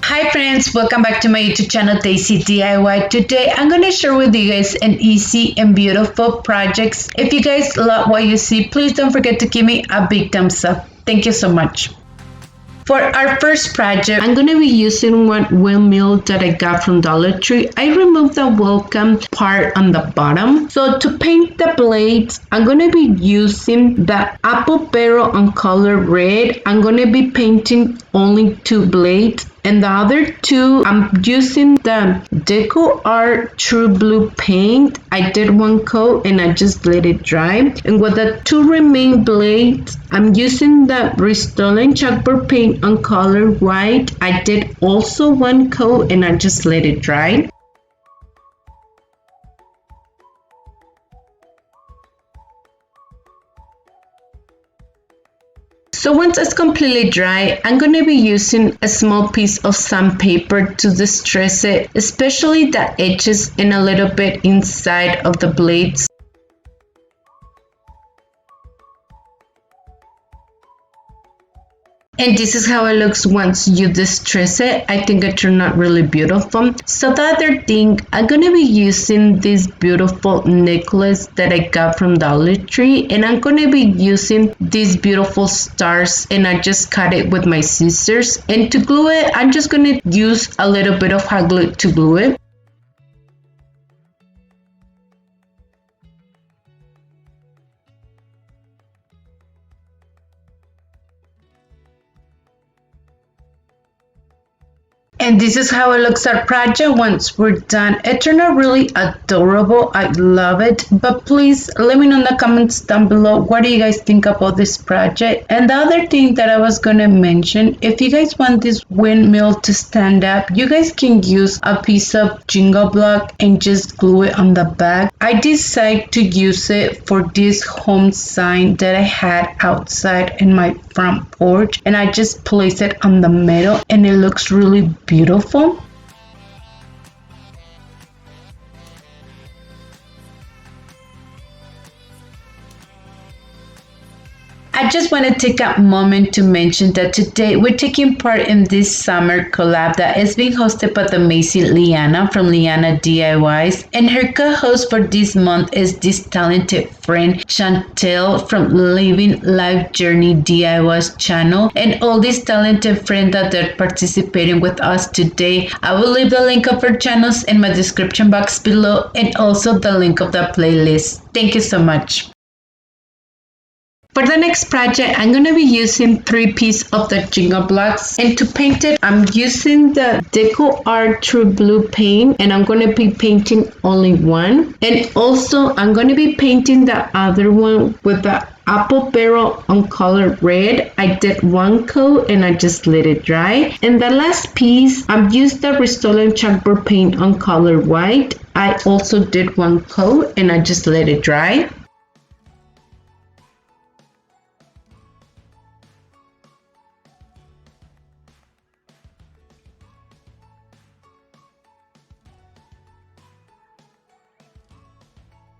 Hi friends, welcome back to my YouTube channel Daysi DIY. Today I'm going to share with you guys an easy and beautiful projects. If you guys love what you see, please don't forget to give me a big thumbs up. Thank you so much. For our first project, I'm going to be using one windmill that I got from Dollar Tree. I removed the welcome part on the bottom. So to paint the blades, I'm going to be using the apple barrel on color red. I'm going to be painting only 2 blades. And the other 2, I'm using the Deco Art True Blue paint. I did 1 coat and I just let it dry. And with the 2 remaining blades, I'm using the Restore chalkboard paint on color white. I did also 1 coat and I just let it dry. So once it's completely dry, I'm going to be using a small piece of sandpaper to distress it, especially the edges and a little bit inside of the blades. And this is how it looks once you distress it. I think it turned out really beautiful. So the other thing, I'm going to be using this beautiful necklace that I got from Dollar Tree. And I'm going to be using these beautiful stars. And I just cut it with my scissors. And to glue it, I'm just going to use a little bit of hot glue to glue it. And this is how it looks at project once we're done. It turned out really adorable. I love it. But please let me know in the comments down below, what do you guys think about this project? And the other thing that I was going to mention, if you guys want this windmill to stand up, you guys can use a piece of jingle block and just glue it on the back. I decided to use it for this home sign that I had outside in my front porch, and I just placed it on the middle and it looks really beautiful. I just want to take a moment to mention that today we're taking part in this summer collab that is being hosted by the amazing Liyana from Liyana DIYs, and her co-host for this month is this talented friend Chantel from Living Life Journey DIYs channel, and all these talented friends that they're participating with us today. I will leave the link of her channels in my description box below and also the link of the playlist. Thank you so much. For the next project, I'm going to be using 3 pieces of the jingle blocks, and to paint it, I'm using the Deco Art True Blue paint, and I'm going to be painting only 1. And also, I'm going to be painting the other one with the apple barrel on color red. I did 1 coat and I just let it dry. And the last piece, I'm used the Restore chalkboard paint on color white. I also did 1 coat and I just let it dry.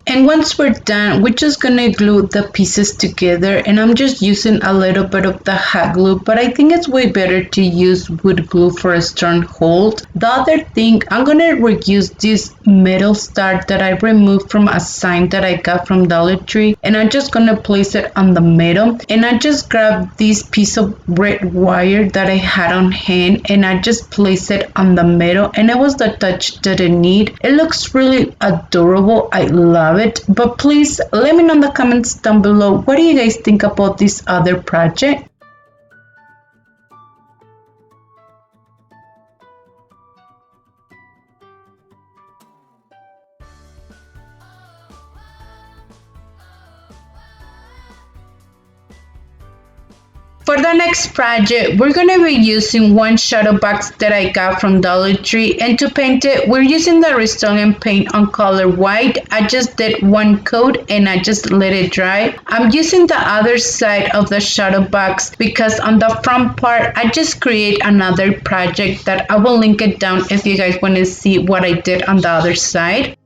And once we're done, we're just gonna glue the pieces together, and I'm just using a little bit of the hot glue, but I think it's way better to use wood glue for a strong hold. The other thing, I'm gonna reuse this metal star that I removed from a sign that I got from Dollar Tree, and I'm just gonna place it on the middle. And I just grabbed this piece of red wire that I had on hand, and I just placed it on the middle, and it was the touch that I need. It looks really adorable. I love it. But please let me know in the comments down below, what do you guys think about this other project? For the next project, we're going to be using 1 shadow box that I got from Dollar Tree, and to paint it, we're using the Restore paint on color white. I just did 1 coat and I just let it dry. I'm using the other side of the shadow box because on the front part, I just create another project that I will link it down if you guys want to see what I did on the other side.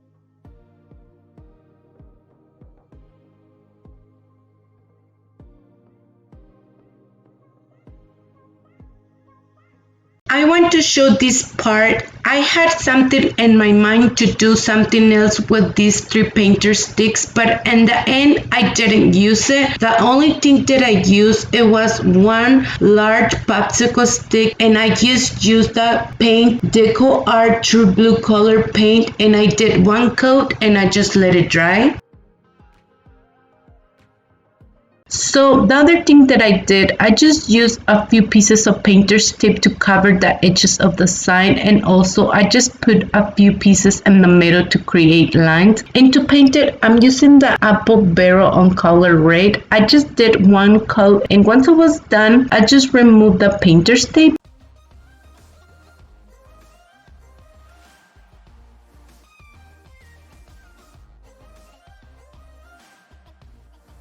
I want to show this part. I had something in my mind to do something else with these 3 painter sticks, but in the end I didn't use it. The only thing that I used, it was one large popsicle stick, and I just used the paint Deco Art True Blue color paint, and I did one coat and I just let it dry. So the other thing that I did, I just used a few pieces of painter's tape to cover the edges of the sign, and also I just put a few pieces in the middle to create lines. And to paint it, I'm using the apple barrel on color red. I just did one coat, and once it was done, I just removed the painter's tape.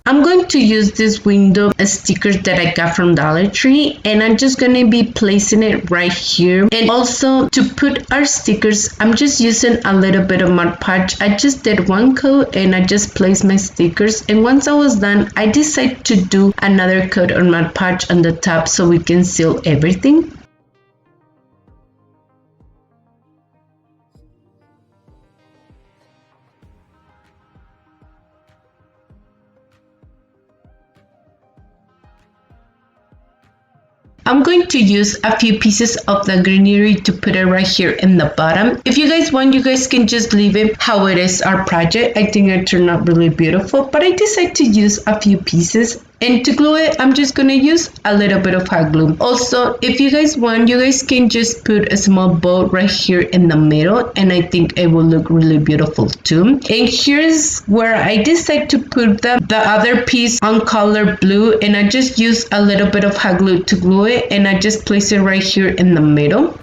I'm going to use this window stickers that I got from Dollar Tree, and I'm just going to be placing it right here. And also to put our stickers, I'm just using a little bit of Mod Podge. I just did one coat and I just placed my stickers, and once I was done, I decided to do another coat on Mod Podge on the top so we can seal everything. I'm going to use a few pieces of the greenery to put it right here in the bottom. If you guys want, you guys can just leave it how it is, our project. I think it turned out really beautiful, but I decided to use a few pieces. And to glue it, I'm just gonna use a little bit of hot glue. Also, if you guys want, you guys can just put a small bow right here in the middle, and I think it will look really beautiful too. And here's where I decided to put the other piece on color blue, and I just use a little bit of hot glue to glue it, and I just place it right here in the middle.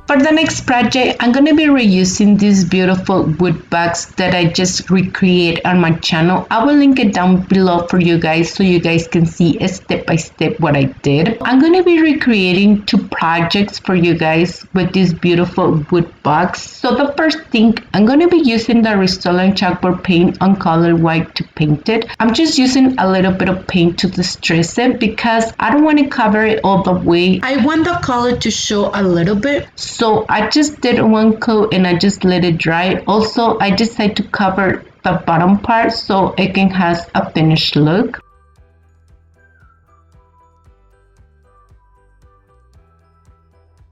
For the next project, I'm going to be reusing these beautiful wood bags that I just recreate on my channel. I will link it down below for you guys so you guys can see step by step what I did. I'm going to be recreating 2 projects for you guys with this beautiful wood box. So the first thing, I'm going to be using the Restore chalkboard paint on color white to paint it. I'm just using a little bit of paint to distress it because I don't want to cover it all the way. I want the color to show a little bit. So I just did one coat and I just let it dry. Also, I decided to cover the bottom part so it can have a finished look.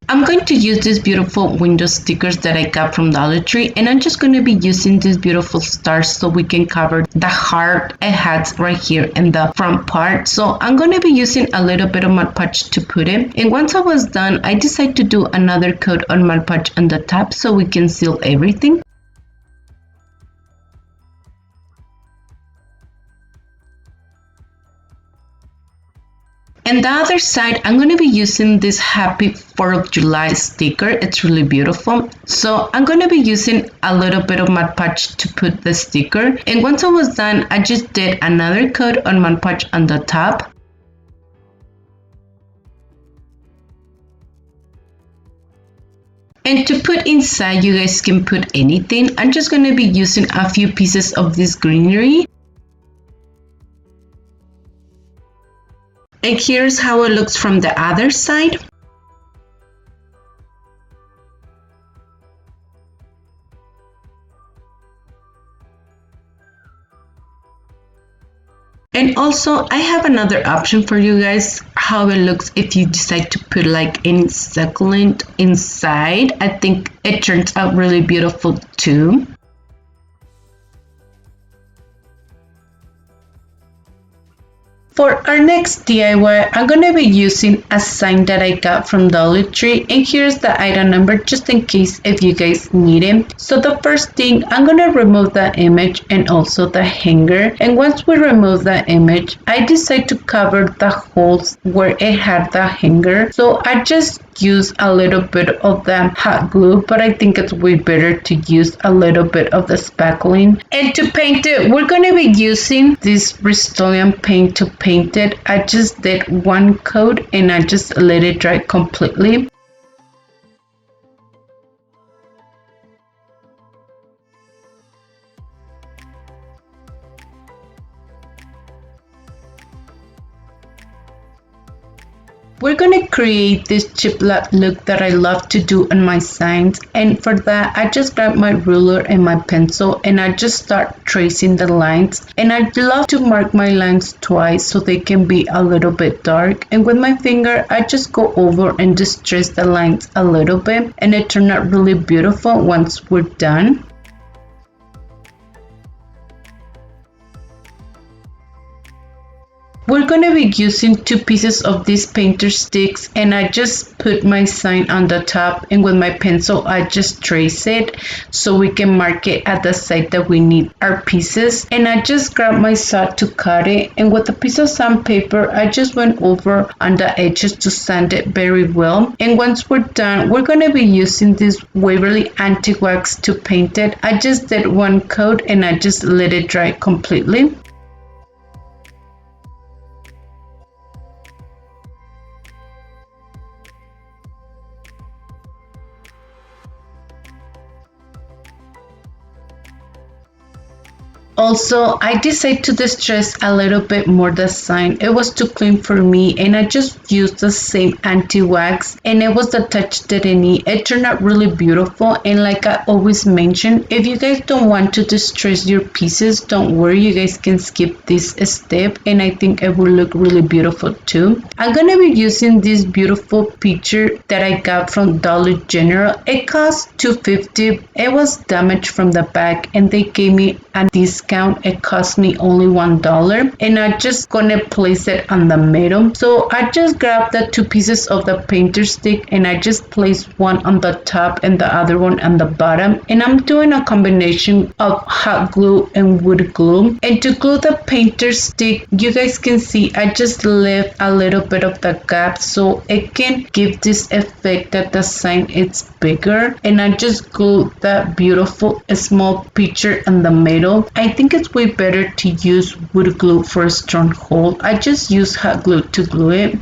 I'm going to use these beautiful window stickers that I got from Dollar Tree, and I'm just going to be using these beautiful stars so we can cover the heart it has right here in the front part. So I'm going to be using a little bit of Mod Podge to put it, and once I was done, I decided to do another coat on Mod Podge on the top so we can seal everything. And the other side, I'm going to be using this Happy 4th of July sticker. It's really beautiful. So I'm going to be using a little bit of Mod Podge to put the sticker. And once I was done, I just did another coat on Mod Podge on the top. And to put inside, you guys can put anything. I'm just going to be using a few pieces of this greenery. And here's how it looks from the other side. And also, I have another option for you guys how it looks if you decide to put like any succulent inside. I think it turns out really beautiful too. For our next DIY, I'm going to be using a sign that I got from Dollar Tree, and here's the item number just in case if you guys need it. So the first thing, I'm going to remove the image and also the hanger, and once we remove the image, I decide to cover the holes where it had the hanger. So I just use a little bit of the hot glue, but I think it's way better to use a little bit of the spackling. And to paint it, we're going to be using this Restore paint to paint it. I just did one coat and I just let it dry completely. We're gonna create this chiplet look that I love to do on my signs, and for that I just grab my ruler and my pencil and I just start tracing the lines, and I love to mark my lines twice so they can be a little bit dark, and with my finger I just go over and just trace the lines a little bit, and it turned out really beautiful once we're done. We're going to be using 2 pieces of these painter sticks, and I just put my sign on the top, and with my pencil I just trace it so we can mark it at the side that we need our pieces. And I just grabbed my saw to cut it, and with a piece of sandpaper I just went over on the edges to sand it very well. And once we're done, we're going to be using this Waverly anti-wax to paint it. I just did 1 coat and I just let it dry completely. Also, I decided to distress a little bit more the sign. It was too clean for me, and I just used the same anti-wax, and it was the touch that I need. It turned out really beautiful, and like I always mention, if you guys don't want to distress your pieces, don't worry, you guys can skip this step, and I think it will look really beautiful too. I'm gonna be using this beautiful picture that I got from Dollar General. It cost $2.50. It was damaged from the back, and they gave me a discount. It cost me only $1, and I'm just gonna place it on the middle. So I just grabbed the 2 pieces of the painter stick, and I just placed one on the top and the other one on the bottom, and I'm doing a combination of hot glue and wood glue. And to glue the painter stick, you guys can see I just left a little bit of the gap so it can give this effect that the sign is bigger, and I just glued that beautiful small picture in the middle. I think it's way better to use wood glue for a strong hold. I just use hot glue to glue it.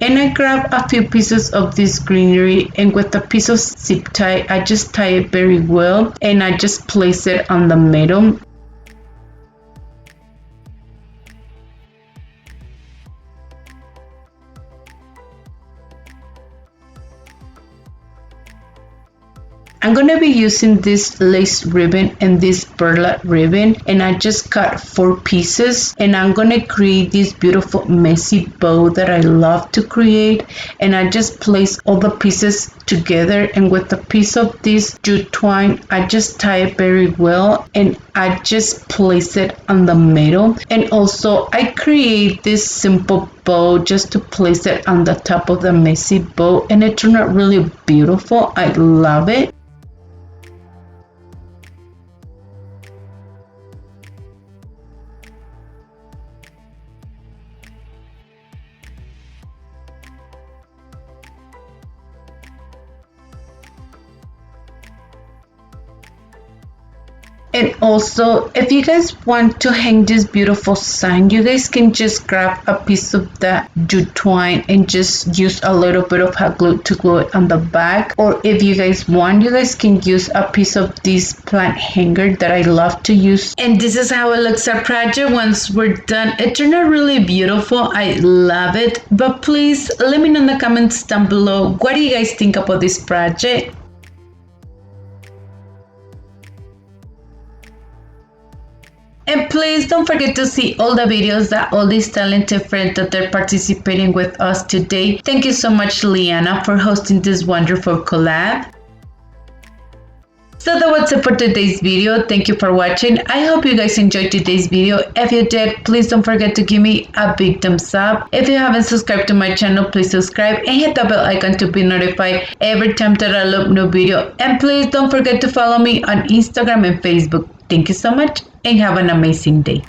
And I grab a few pieces of this greenery, and with a piece of zip tie I just tie it very well, and I just place it on the middle. I'm gonna be using this lace ribbon and this burlap ribbon, and I just cut 4 pieces, and I'm gonna create this beautiful messy bow that I love to create. And I just place all the pieces together, and with a piece of this jute twine I just tie it very well, and I just place it on the middle. And also I create this simple bow just to place it on the top of the messy bow, and it turned out really beautiful. I love it. And also, if you guys want to hang this beautiful sign, you guys can just grab a piece of that jute twine and just use a little bit of hot glue to glue it on the back. Or if you guys want, you guys can use a piece of this plant hanger that I love to use. And this is how it looks our project once we're done. It turned out really beautiful. I love it. But please let me know in the comments down below, what do you guys think about this project? And please don't forget to see all the videos that all these talented friends that they're participating with us today. Thank you so much, Liyana, for hosting this wonderful collab. So that was it for today's video. Thank you for watching. I hope you guys enjoyed today's video. If you did, please don't forget to give me a big thumbs up. If you haven't subscribed to my channel, please subscribe and hit the bell icon to be notified every time that I upload new video. And please don't forget to follow me on Instagram and Facebook. Thank you so much and have an amazing day.